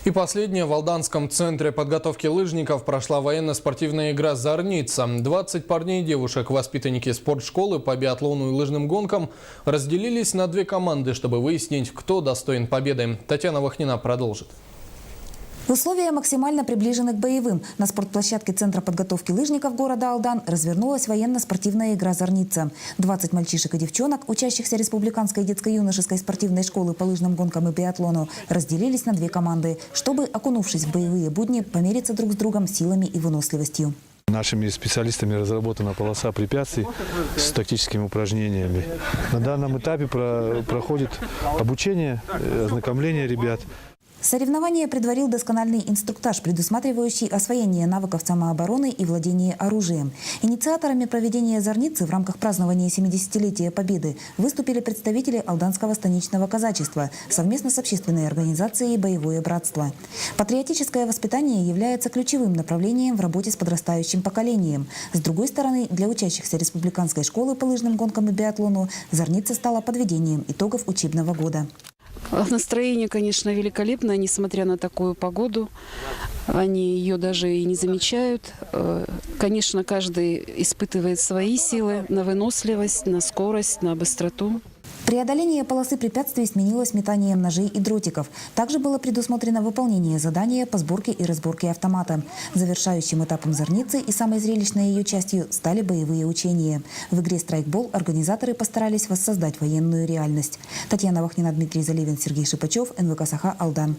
И последнее. В Алданском центре подготовки лыжников прошла военно-спортивная игра «Зорница». 20 парней и девушек, воспитанники спортшколы по биатлону и лыжным гонкам, разделились на две команды, чтобы выяснить, кто достоин победы. Татьяна Вахнина продолжит. Условия максимально приближены к боевым. На спортплощадке Центра подготовки лыжников города Алдан развернулась военно-спортивная игра «Зорница». 20 мальчишек и девчонок, учащихся Республиканской детско-юношеской спортивной школы по лыжным гонкам и биатлону, разделились на две команды, чтобы, окунувшись в боевые будни, помериться друг с другом силами и выносливостью. Нашими специалистами разработана полоса препятствий с тактическими упражнениями. На данном этапе проходит обучение, ознакомление ребят. Соревнование предварил доскональный инструктаж, предусматривающий освоение навыков самообороны и владение оружием. Инициаторами проведения «Зорницы» в рамках празднования 70-летия Победы выступили представители Алданского станичного казачества совместно с общественной организацией «Боевое братство». Патриотическое воспитание является ключевым направлением в работе с подрастающим поколением. С другой стороны, для учащихся Республиканской школы по лыжным гонкам и биатлону «Зорница» стала подведением итогов учебного года. Настроение, конечно, великолепное, несмотря на такую погоду. Они ее даже и не замечают. Конечно, каждый испытывает свои силы на выносливость, на скорость, на быстроту. Преодоление полосы препятствий сменилось метанием ножей и дротиков. Также было предусмотрено выполнение задания по сборке и разборке автомата. Завершающим этапом «Зорницы» и самой зрелищной ее частью стали боевые учения. В игре «Страйкбол» организаторы постарались воссоздать военную реальность. Татьяна Вахнина, Дмитрий Заливин, Сергей Шипачев, НВК «Саха», Алдан.